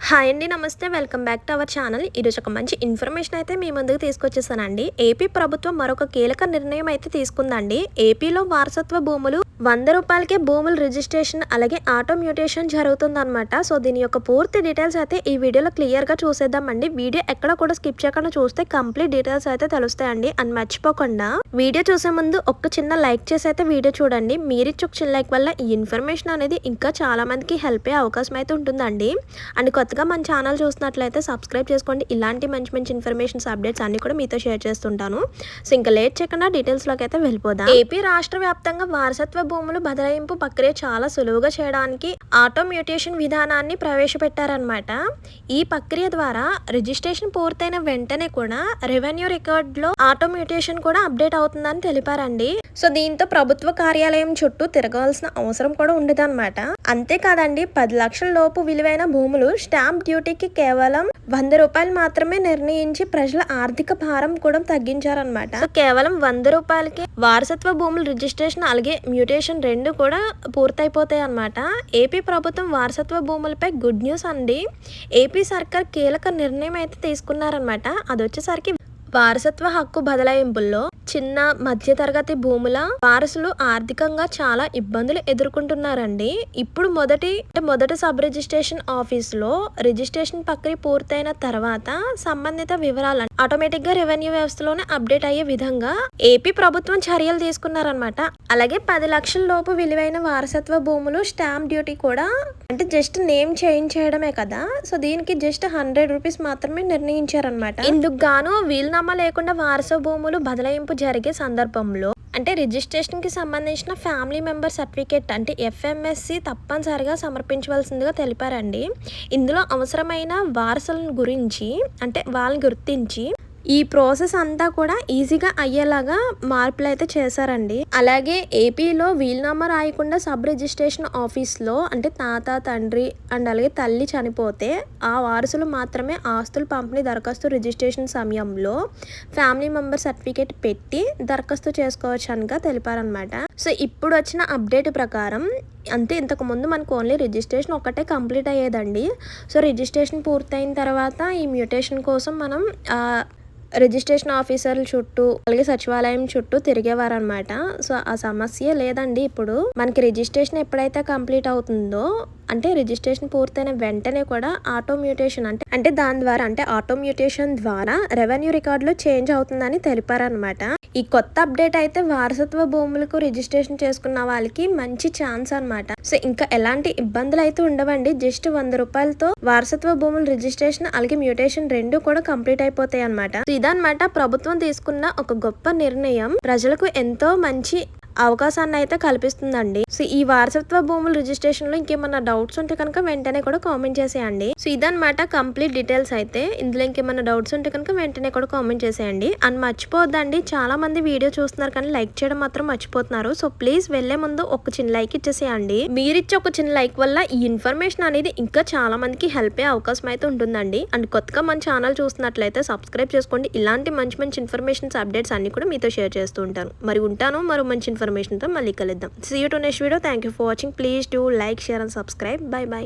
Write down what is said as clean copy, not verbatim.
Hi అండి, నమస్తే. Welcome back to our channel. ఈరోజు ఒక మంచి ఇన్ఫర్మేషన్ అయితే మీ ముందుకు తీసుకొచ్చేసానండి. ఏపీ ప్రభుత్వం మరొక కీలక నిర్ణయం అయితే తీసుకుందండి. ఏపీలో వారసత్వ భూములు 100 రూపాయలకే భూముల రిజిస్ట్రేషన్ అలాగే ఆటో మ్యూటేషన్ జరుగుతుందన్నమాట. సో దీని యొక్క పూర్తి డీటెయిల్స్ అయితే ఈ వీడియోలో క్లియర్గా చూసేద్దామండి. వీడియో ఎక్కడ కూడా స్కిప్ చేయకుండా చూస్తే కంప్లీట్ డీటెయిల్స్ అయితే తెలుస్తాయండి. అని మర్చిపోకుండా వీడియో చూసే ముందు ఒక చిన్న లైక్ చేసి అయితే వీడియో చూడండి. మీరిచ్చే ఒక చిన్న లైక్ వల్ల ఈ ఇన్ఫర్మేషన్ అనేది ఇంకా చాలా మందికి హెల్ప్ అయ్యే అవకాశం అయితే ఉంటుందండి. అండ్ కొత్తగా మన ఛానల్ చూసినట్లయితే సబ్స్క్రైబ్ చేసుకోండి. ఇలాంటి మంచి మంచి ఇన్ఫర్మేషన్స్ అప్డేట్స్ అన్ని కూడా మీతో షేర్ చేస్తుంటాను. సో ఇంకా లేట్ చేయకుండా డీటెయిల్స్లోకి అయితే వెళ్ళిపోదాం. ఏపీ రాష్ట్ర వ్యాప్తంగా వారసత్వ భూములు బదలాయింపు ప్రక్రియ చాలా సులువుగా చేయడానికి ఆటో మ్యూటేషన్ విధానాన్ని ప్రవేశపెట్టారనమాట. ఈ ప్రక్రియ ద్వారా రిజిస్ట్రేషన్ పూర్తయిన వెంటనే కూడా రెవెన్యూ రికార్డులో ఆటో మ్యూటేషన్ కూడా అప్డేట్ అవుతుందని తెలిపారండి. సో దీంతో ప్రభుత్వ కార్యాలయం చుట్టూ తిరగాల్సిన అవసరం కూడా ఉండదన్నమాట. అంతేకాదండి, 10 లక్షల లోపు విలువైన భూములు స్టాంప్ డ్యూటీకి కేవలం 100 రూపాయలు మాత్రమే నిర్ణయించి ప్రజల ఆర్థిక భారం కూడా తగ్గించారనమాట. సో కేవలం 100 రూపాయలకి వారసత్వ భూముల రిజిస్ట్రేషన్ అలాగే మ్యూటేషన్ రెండు కూడా పూర్తయిపోతాయి అన్నమాట. ఏపీ ప్రభుత్వం వారసత్వ భూములపై గుడ్ న్యూస్ అండి. ఏపీ సర్కార్ కీలక నిర్ణయం అయితే తీసుకున్నారనమాట. అది వచ్చేసరికి వారసత్వ హక్కు బదలాయింపుల్లో చిన్న మధ్యతరగతి భూముల వారసులు ఆర్థికంగా చాలా ఇబ్బందులు ఎదుర్కొంటున్నారండి. ఇప్పుడు మొదటి సబ్ రిజిస్ట్రేషన్ ఆఫీసులో రిజిస్ట్రేషన్ ప్రక్రియ పూర్తయిన తర్వాత సంబంధిత వివరాలు ఆటోమేటిక్ గా రెవెన్యూ వ్యవస్థలోనే అప్డేట్ అయ్యే విధంగా ఏపీ ప్రభుత్వం చర్యలు తీసుకున్నారనమాట. అలాగే 10 లక్షల లోపు విలువైన వారసత్వ భూములు స్టాంప్ డ్యూటీ కూడా అంటే జస్ట్ నేమ్ చేంజ్ చేయడమే కదా. సో దీనికి జస్ట్ 100 రూపీస్ మాత్రమే నిర్ణయించారనమాట. ఇందుకు గాను వీలునామా లేకుండా వారసత్వ భూములు బదలాయింపు జరిగే సందర్భంలో అంటే రిజిస్ట్రేషన్ కి సంబంధించిన ఫ్యామిలీ మెంబర్ సర్టిఫికేట్ అంటే FMSC తప్పనిసరిగా సమర్పించవలసిందిగా తెలిపారండి. ఇందులో అవసరమైన వారసులను గురించి అంటే వాళ్ళని గుర్తించి ఈ ప్రాసెస్ అంతా కూడా ఈజీగా అయ్యేలాగా మార్పులు అయితే చేశారండి. అలాగే ఏపీలో వీలునామా రాయకుండా సబ్ రిజిస్ట్రేషన్ ఆఫీస్లో అంటే తాత, తండ్రి అండ్ అలాగే తల్లి చనిపోతే ఆ వారసులు మాత్రమే ఆస్తుల పంపిణీ దరఖాస్తు రిజిస్ట్రేషన్ సమయంలో ఫ్యామిలీ మెంబర్ సర్టిఫికేట్ పెట్టి దరఖాస్తు చేసుకోవచ్చు అనగా తెలిపారనమాట. సో ఇప్పుడు వచ్చిన అప్డేట్ ప్రకారం అంతే, ఇంతకు ముందు మనకు ఓన్లీ రిజిస్ట్రేషన్ ఒకటే కంప్లీట్ అయ్యేదండి. సో రిజిస్ట్రేషన్ పూర్తయిన తర్వాత ఈ మ్యూటేషన్ కోసం మనం రిజిస్ట్రేషన్ ఆఫీసర్ల చుట్టూ అలాగే సచివాలయం చుట్టూ తిరిగేవారు అనమాట. సో ఆ సమస్య లేదండి. ఇప్పుడు మనకి రిజిస్ట్రేషన్ ఎప్పుడైతే కంప్లీట్ అవుతుందో అంటే రిజిస్ట్రేషన్ పూర్తయిన వెంటనే కూడా ఆటో మ్యూటేషన్ అంటే దాని ద్వారా అంటే ఆటో మ్యూటేషన్ ద్వారా రెవెన్యూ రికార్డులో చేంజ్ అవుతుందని తెలిపారనమాట. ఈ కొత్త అప్డేట్ అయితే వారసత్వ భూములకు రిజిస్ట్రేషన్ చేసుకున్న వాళ్ళకి మంచి ఛాన్స్ అనమాట. సో ఇంకా ఎలాంటి ఇబ్బందులు అయితే ఉండవండి. జస్ట్ 100 రూపాయలతో వారసత్వ భూముల రిజిస్ట్రేషన్ అలాగే మ్యూటేషన్ రెండు కూడా కంప్లీట్ అయిపోతాయి అనమాట. ఇదన్నమాట ప్రభుత్వం తీసుకున్న ఒక గొప్ప నిర్ణయం. ప్రజలకు ఎంతో మంచి అవకాశాన్ని అయితే కల్పిస్తుందండి. సో ఈ వారసత్వ భూముల రిజిస్ట్రేషన్ లో ఇంకేమన్నా డౌట్స్ ఉంటే కనుక వెంటనే కూడా కామెంట్ చేసేయండి. సో ఇదన్నమాట కంప్లీట్ డీటెయిల్స్ అయితే. ఇందులో ఇంకేమన్నా డౌట్స్ ఉంటే కనుక వెంటనే కూడా కామెంట్ చేసేయండి. అండ్ మర్చిపోద్దండి, చాలా మంది వీడియో చూస్తున్నారు కానీ లైక్ చేయడం మాత్రం మర్చిపోతున్నారు. సో ప్లీజ్ వెళ్లే ముందు ఒక చిన్న లైక్ ఇచ్చేసేయండి. మీరిచ్చే ఒక చిన్న లైక్ వల్ల ఈ ఇన్ఫర్మేషన్ అనేది ఇంకా చాలా మందికి హెల్ప్ అయ్యే అవకాశం అయితే ఉంటుందండి. అండ్ కొత్తగా మన ఛానల్ చూస్తున్నట్లయితే సబ్స్క్రైబ్ చేసుకోండి. ఇలాంటి మంచి మంచి ఇన్ఫర్మేషన్స్ అప్డేట్స్ అన్ని కూడా మీతో షేర్ చేస్తూ ఉంటాను. మరి ఉంటాను మరో మంచి ఇన్ఫర్మేషన్ తో మళ్ళీ కలుద్దాం. See you to next video. Thank you for watching. Please do like, share and subscribe. Bye bye.